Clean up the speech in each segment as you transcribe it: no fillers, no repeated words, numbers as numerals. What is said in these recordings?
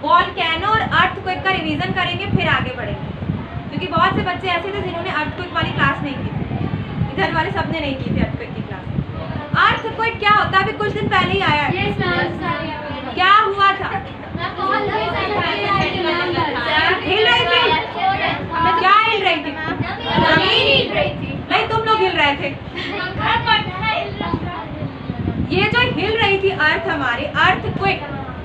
Volcano और earthquake का revision करेंगे, फिर आगे बढ़ेंगे, क्योंकि बहुत से बच्चे ऐसे थे जिन्होंने अर्थक्वेक वाली क्लास नहीं की थी। इधर वाले सबने नहीं की थी अर्थक्वेक की क्लास। अर्थक्वेक क्या होता है? अभी कुछ दिन पहले ही आया है। क्या हुआ था? हिल रही थी? क्या हिल रही थी? जमीन हिल रही थी। नहीं, तुम लोग हिल रहे थे। ये जो हिल रही थी अर्थ, हमारी अर्थक्वेक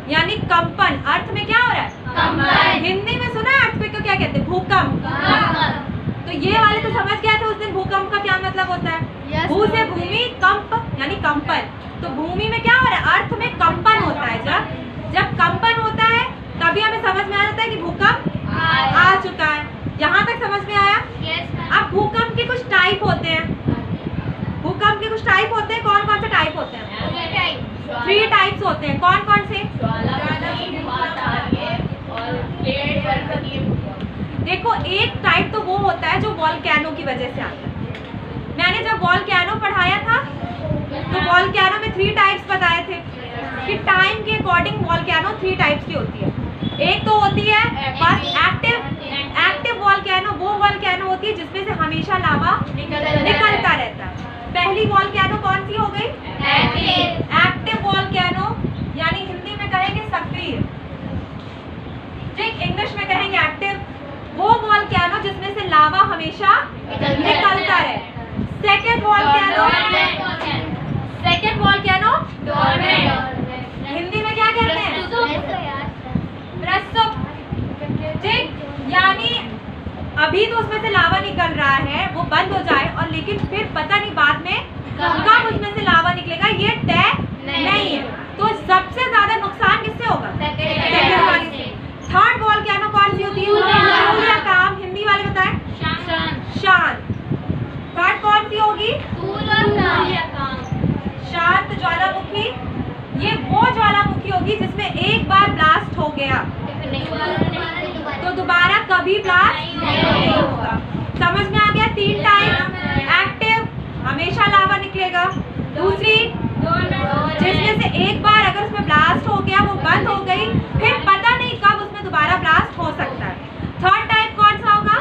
यानी कंपन। अर्थ में क्या हो रहा है? कंपन। हिंदी में सुना है अर्थक्वेक को क्या कहते हैं? भूकंप। तो ये वाले तो समझ गए थे उस दिन भूकंप का क्या मतलब होता है। भू से भूमि, कंप यानी कंपन। तो भूमि में क्या हो रहा है? अर्थ में कंपन होता है। जब कंपन होता है तभी हमें समझ में आ जाता है कि भूकंप आ चुका है। यहाँ तक समझ में आया? अब भूकंप के कुछ टाइप होते हैं। भूकंप के कुछ टाइप होते हैं। कौन कौन से टाइप होते हैं? 3 टाइप्स होते हैं। कौन कौन से? देखो, एक टाइप तो वो होता है जो वॉल्केनो की वजह से आता है। मैंने जब वॉल्केनो पढ़ाया था तो वॉल्केनो में 3 टाइप्स बताए थे कि टाइम के अकॉर्डिंग वॉल्केनो 3 टाइप्स की होती है। एक तो होती है फर्स्ट एक्टिव वॉल्केनो। वो वॉल्केनो होती है जिसमें से हमेशा लावा निकलता रहता है। पहली वॉल्केनो कौन सी हो गई? एक्टिव वॉल्केनो, यानी हिंदी में कहेंगे सक्रिय, ठीक, इंग्लिश में कहेंगे एक्टिव। वो वॉल्केनो जिसमें से लावा हमेशा निकलता रहे। सेकेंड वॉल्केनो हिंदी में क्या कहते हैं? प्रस्तुत, ठीक, यानी अभी तो उसमें से लावा निकल रहा है, वो बंद हो जाए और लेकिन फिर पता नहीं बाद में कब उसमें से लावा निकलेगा ये तय नहीं है। तो सबसे ज्यादा नुकसान किससे होगा? सेकंड वाली से। थर्ड वॉल्केनो कौन सी होती है? या काम, हिंदी वाले बताएं। शांत। थर्ड कौन सी होगी? शांत ज्वालामुखी। ये वो ज्वालामुखी होगी जिसमें एक बार ब्लास्ट हो गया तो दोबारा कभी ब्लास्ट नहीं होगा। समझ में आ गया? 3 टाइप। एक्टिव, हमेशा लावा निकलेगा। दूसरी, जिसमें से एक बार अगर उसमें ब्लास्ट हो गया, वो बंद हो गई, फिर पता नहीं कब उसमें दोबारा ब्लास्ट हो सकता है। थर्ड टाइप कौन सा होगा?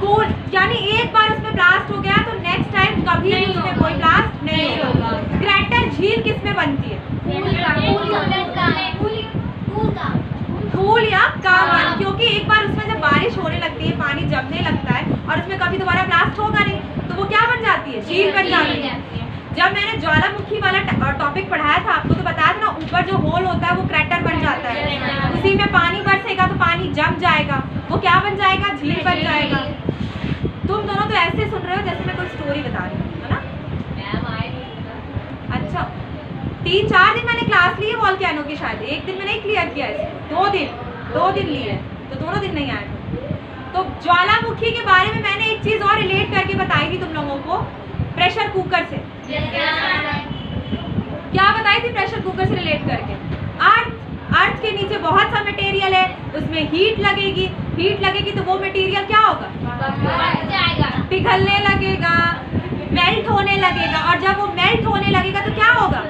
कूल, यानी एक बार उसमें ब्लास्ट हो गया तो नेक्स्ट टाइम कभी भी उसमें कोई ब्लास्ट नहीं होगा। क्रैटर झील किसमें बनती है? फूल या कामन, क्योंकि एक बार उसमें जब बारिश होने लगती है, पानी जमने लगता है और उसमें कभी दोबारा ब्लास्ट होगा नहीं, तो वो क्या बन जाती है? झील बन जाती है। जब मैंने ज्वालामुखी वाला टॉपिक पढ़ाया था आपको, तो बताया था ना, ऊपर जो होल होता है वो क्रैटर बन जाता है। उसी में पानी बरसेगा तो पानी जम जाएगा, वो क्या बन जाएगा? झील बन जाएगा। तुम दोनों तो ऐसे सुन रहे हो जैसे मैं कोई स्टोरी बता रही हूँ, है ना? अच्छा, 3-4 दिन मैंने क्लास ली है वॉल्केनो की, शायद एक दिन में नहीं क्लियर किया है। 2 दिन ली है, तो दोनों दिन नहीं आए। तो ज्वालामुखी के बारे में मैंने एक चीज और रिलेट करके बताई थी तुम लोगों को, प्रेशर कुकर से। क्या बताई थी प्रेशर कुकर से रिलेट करके? अर्थ के नीचे बहुत सा मटेरियल है, उसमें हीट लगेगी तो वो मटेरियल क्या होगा? पिघलने लगेगा, मेल्ट होने लगेगा, और जब वो मेल्ट होने लगेगा तो क्या होगा?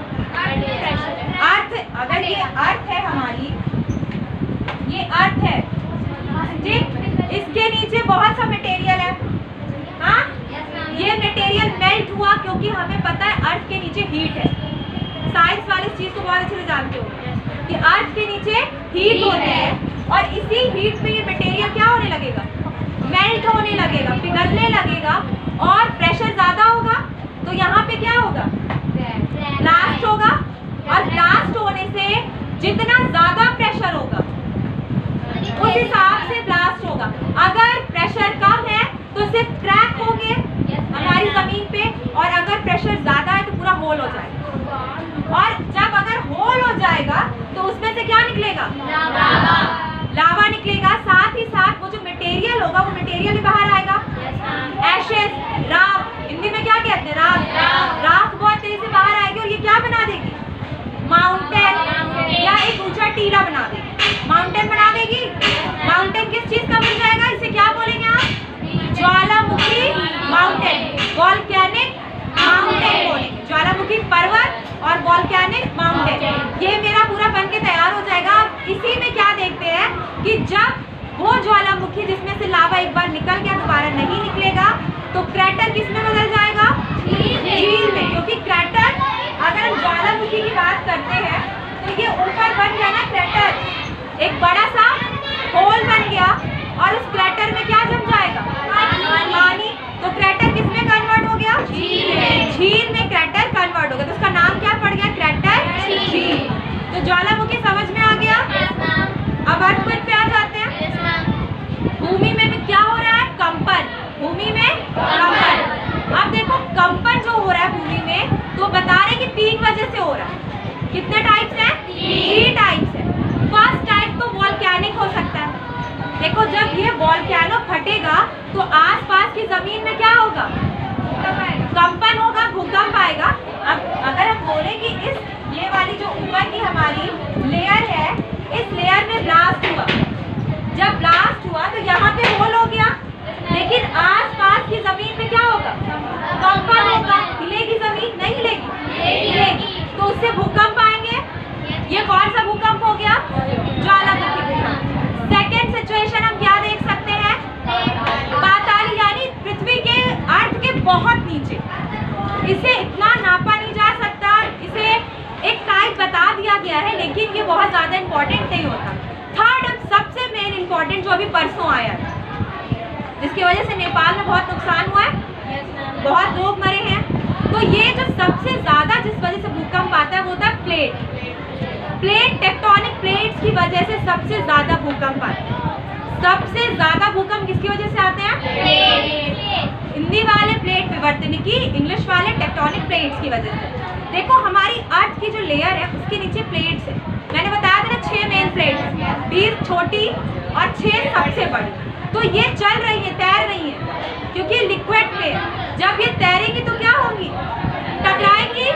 अर्थ, अगर ये अर्थ है हमारी, ये अर्थ है, ठीक, इसके नीचे बहुत सा मटेरियल है। हाँ, ये मटेरियल मेल्ट हुआ क्योंकि हमें पता है अर्थ के नीचे हीट है। साइंस वाले इस चीज को बहुत अच्छे से जानते हो कि अर्थ के नीचे हीट होती है, और इसी हीट में ये मटेरियल क्या होने लगेगा? मेल्ट होने लगेगा, पिघलने लगेगा, और प्रेशर ज्यादा होगा तो यहाँ पे क्या होगा? ब्लास्ट होगा, और ब्लास्ट होने से जितना ज्यादा प्रेशर होगा उस हिसाब से ब्लास्ट होगा। अगर प्रेशर कम है तो सिर्फ क्रैक होंगे हमारी जमीन पे, और अगर प्रेशर ज्यादा है तो पूरा होल हो जाएगा। और जब अगर होल हो जाएगा तो उसमें से क्या निकलेगा? लावा निकलेगा। साथ ही साथ वो जो मटेरियल होगा वो मटेरियल भी बाहर आएगा। एशेस, राख, हिंदी में क्या कहते हैं? राख बहुत तेजी से बाहर आएगी, और ये क्या बना देगी? माउंटेन, या एक ऊंचा टीला बना देगी। माउंटेन बना देगी। माउंटेन किस चीज का बन जाएगा? इसे क्या बोलेंगे आप? ज्वालामुखी माउंटेन, वॉल्केनिक माउंटेन बोलेंगे। ज्वालामुखी पर्वत और वॉल्केनिक माउंटेन, ये मेरा पूरा बन के तैयार हो जाएगा। जिसमें से लावा एक बार निकल गया दोबारा नहीं निकलेगा, तो क्रैटर किस में बदल जाएगा? झील में। क्योंकि क्रैटर, अगर हम ज्वालामुखी की बात करते हैं तो ये ऊपर बन गया ना क्रैटर, एक बड़ा सा होल बन गया और उस क्रैटर में क्या जम जाएगा? पानी। तो क्रैटर किस में कन्वर्ट हो गया? झील में क्रैटर कन्वर्ट हो गया, तो उसका नाम क्या पड़ गया? क्रैटर झील। तो ज्वालामुखी समझ में आ गया? अब अर्थक्वेक पे आ जाते हैं। भूमि में भी क्या हो रहा है? कंपन। भूमि में कंपन। अब देखो कंपन जो हो रहा है भूमि में, तो बता रहे कि 3 वजह से हो रहा है। कितने टाइप्स हैं? 3 टाइप्स है। फर्स्ट टाइप तो वोल्केनिक हो सकता है। देखो जब ये वोल्केनो फटेगा तो आसपास की जमीन में क्या होगा? कंपन होगा, भूकंप आएगा। अब अगर हम बोले कि ये वाली जो ऊपर की हमारी लेयर है, इस लेयर में ब्लास्ट हुआ, जब ब्लास्ट हुआ तो यहाँ पे होल हो गया, लेकिन आसपास की जमीन में क्या होगा? कंपन होगा। हिलेगी जमीन? नहीं हिलेगी, तो उससे भूकंप आएंगे। ये कौन सा भूकंप हो गया? ज्वालामुखी भूकंप। सेकेंड सिचुएशन हम क्या देख सकते हैं? पाताली, यानी पृथ्वी के अर्थ के बहुत नीचे, इसे इतना नापा नहीं जा सकता, इसे एक टाइप बता दिया गया है, लेकिन ये बहुत ज्यादा इंपॉर्टेंट नहीं होता। थर्ड सबसे मेन इंपॉर्टेंट जो अभी परसों आया है, जिसकी वजह से नेपाल में बहुत नुकसान हुआ है, बहुत लोग मरे हैं। तो ये जो सबसे ज्यादा जिस वजह से भूकंप आता है वो होता है प्लेट टेक्टोनिक प्लेट्स की वजह से सबसे ज्यादा भूकंप आते हैं। सबसे ज्यादा भूकंप किसकी वजह से आते हैं? हिंदी वाले प्लेट विवर्तनिकी, इंग्लिश वाले टेक्टोनिक प्लेट्स की वजह से। देखो हमारी अर्थ की जो लेयर है उसके नीचे प्लेट्स है। मैंने बताया था ना 6 मेन प्लेट्स, 20 छोटी और 6 सबसे बड़ी। तो ये चल रही है, तैर रही है, क्योंकि लिक्विड में है। जब ये तैरेंगी तो क्या होंगी? टकराएंगी,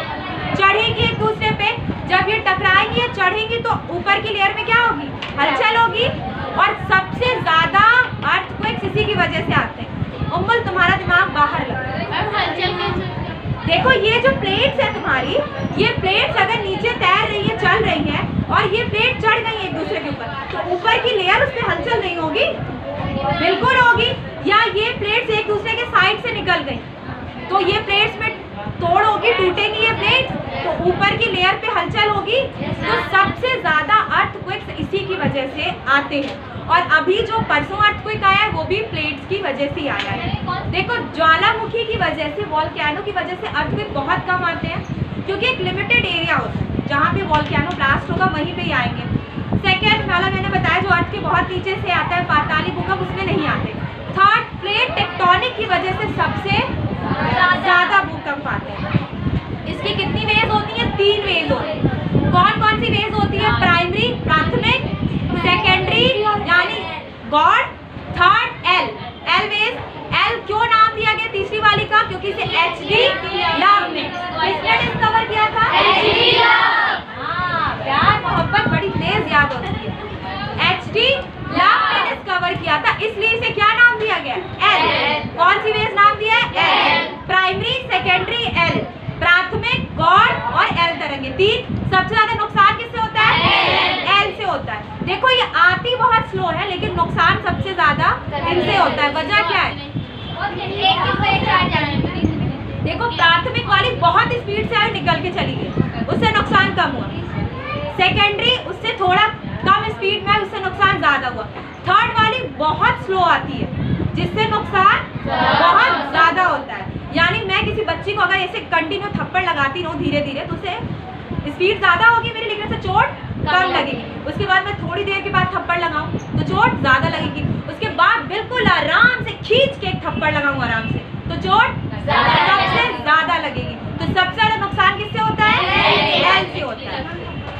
चढ़ेंगी एक दूसरे पे। जब ये टकराएंगी या चढ़ेंगी तो ऊपर की लेयर में क्या होगी? हलचल होगी। और सबसे ज्यादा अर्थक्वेक्स इसी की वजह से आते हैं। उम्मुल तुम्हारा दिमाग बाहर लगा। देखो ये जो प्लेट्स है तुम्हारी, ये प्लेट्स अगर नीचे तैर रही है, चल रही है, और ये प्लेट चढ़ गई एक दूसरे के ऊपर, तो ऊपर की लेयर उस पर हलचल नहीं होगी? बिल्कुल होगी। या ये प्लेट्स एक दूसरे के साइड से निकल गई, तो ये प्लेट्स में तोड़ होगी, टूटेंगी ये प्लेट्स, तो ऊपर की लेयर पे हलचल होगी। तो सबसे ज्यादा अर्थक्वेक्स इसी की वजह से आते हैं। और अभी जो परसों अर्थक्वेक आया है वो भी प्लेट्स की वजह से आया है। देखो ज्वालामुखी की वजह से, वोल्केनो की वजह से अर्थक्वेक बहुत कम आते हैं, क्योंकि एक लिमिटेड एरिया होता है जहाँ पे वोल्केनो ब्लास्ट होगा, वहीं पे ही आएंगे। सेकेंड वाला मैंने बताया जो अर्थ के बहुत नीचे से आता है, पाताली भूकंप, उसमें नहीं आते। थर्ड प्लेट टेक्टोनिक की वजह से सबसे ज्यादा भूकंप आते हैं। इसकी कितनी वेज होती है? 3 वेज होती है। कौन कौन सी वेज होती है? प्राइमरी, प्राथमिक, सेकेंडरी यानी god, third L ways. L क्यों नाम दिया गया तीसरी वाली का? क्योंकि इसे HD लव ने किसने डिस्कवर किया था? HD love. हाँ, प्यार मोहब्बत बड़ी तेज याद होती है। HD लव ने डिस्कवर किया था, इसलिए इसे क्या नाम दिया गया? एल। कौन सी वेज नाम दिया है? एल। Primary, secondary, L. प्राथमिक, गॉड और एल तरंगे। 3। सबसे ज्यादा नुकसान किससे होता है? एल से होता है। देखो ये आती बहुत स्लो है, लेकिन नुकसान सबसे ज्यादा इनसे होता है। वजह क्या है? देखो प्राथमिक वाली बहुत स्पीड से आई, निकल के चली गई, उससे नुकसान कम हुआ। सेकेंडरी उससे थोड़ा कम स्पीड में, उससे नुकसान ज्यादा हुआ। थर्ड वाली बहुत स्लो आती है, जिससे नुकसान बहुत ज्यादा होता है। यानी मैं किसी बच्ची को अगर ऐसे कंटिन्यू थप्पड़ लगाती रहूं धीरे धीरे, तो उसे स्पीड ज्यादा होगी मेरी, लेकिन उसे चोट कम लगेगी। उसके बाद मैं थोड़ी देर के बाद थप्पड़ लगाऊं तो चोट ज्यादा लगेगी। उसके बाद बिल्कुल आराम से खींच के एक थप्पड़ लगाऊं आराम से, तो चोट सबसे ज्यादा लगेगी। तो सबसे ज्यादा नुकसान किससे होता है? एल से होता है।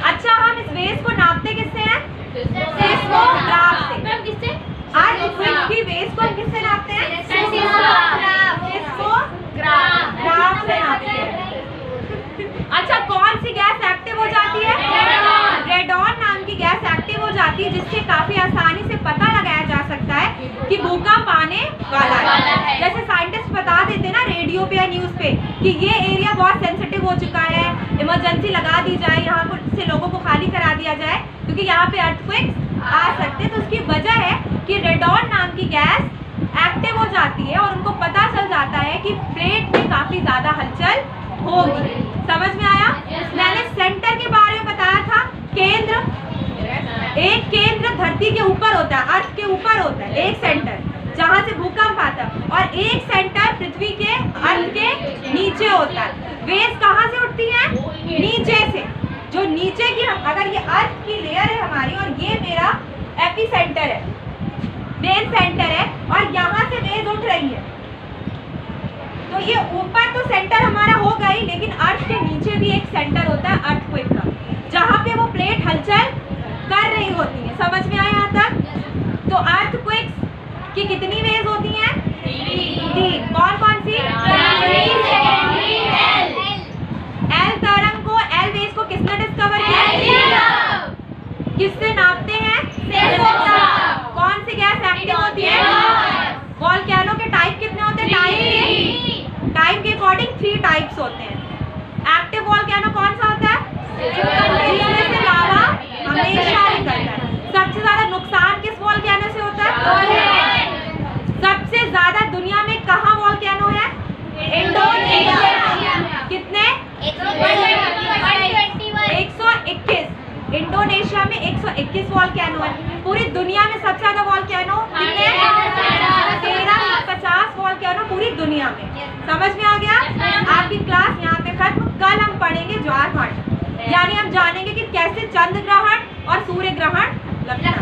अच्छा, हम इस वेव को नापते किससे हैं? सिस्मोग्राफ से। अर्थक्वेक की वेव को हम किससे नापते हैं? सिस्मोग्राफ से नापते हैं। अच्छा, कौन सी गैस एक्टिव हो जाती है? रेडॉन नाम की गैस एक्टिव हो जाती है, जिससे काफी आसानी से पता लगाया जा सकता है कि भूकंप आने वाला है। जैसे साइंटिस्ट बता देते ना रेडियो पे या न्यूज पे कि ये एरिया बहुत सेंसिटिव हो चुका है, इमरजेंसी लगा दी जाए, यहाँ से लोगों को खाली करा दिया जाए, क्योंकि यहाँ पे अर्थक्वेक आ सकते। तो उसकी वजह है कि रेडॉन नाम की गैस एक्टिव हो जाती है और उनको पता चल जाता है कि प्लेट में काफी ज्यादा हलचल होगी। समझ में आया? मैंने सेंटर के बारे में बताया था। केंद्र, एक केंद्र धरती के ऊपर होता है, अर्थ के ऊपर होता है एक सेंटर जहां से भूकंप आता है, और एक सेंटर पृथ्वी के अर्थ के नीचे होता है। वेव्स कहाँ से उठती हैं? नीचे से। जो नीचे की, अगर ये अर्थ की लेयर है हमारी और ये मेरा एपी सेंटर है, मेन सेंटर है, और यहाँ से वेव्स उठ रही है, तो ये ऊपर तो सेंटर हमारा हो गई, लेकिन अर्थ के नीचे भी एक सेंटर होता है अर्थक्वेक का, जहाँ पे वो प्लेट हलचल कर रही होती है। समझ में आया यहाँ तक? तो अर्थक्वेक की कितनी वेव्स होती हैं? 3। कौन कौन सी? एल तरंग को, एल वेव्स को किसने डिस्कवर किया? किससे नापते हैं? कौन सी गैस एक्टिव होती है? वोल्केनो के टाइप कितने होते हैं? टाइप के अकॉर्डिंग 3 टाइप्स होते हैं। एक्टिव वोल्केनो कौन सा होता है? जिसमें से लावा हमेशा निकलता है। सबसे ज्यादा नुकसान किस वोल्केनो से होता है? सबसे ज्यादा दुनिया में कहाँ वोल्केनो है? इंडोनेशिया। कितने? 121। इंडोनेशिया में 121 वोल्केनो है। पूरी दुनिया में सबसे ज्यादा वोल्केनो कितने? 1350 वोल्केनो पूरी दुनिया में। समझ में आ गया? आपकी क्लास यहाँ पे खत्म। कल हम पढ़ेंगे ज्वार-भाटा, यानी हम जानेंगे कि कैसे चंद्र ग्रहण और सूर्य ग्रहण लगता है।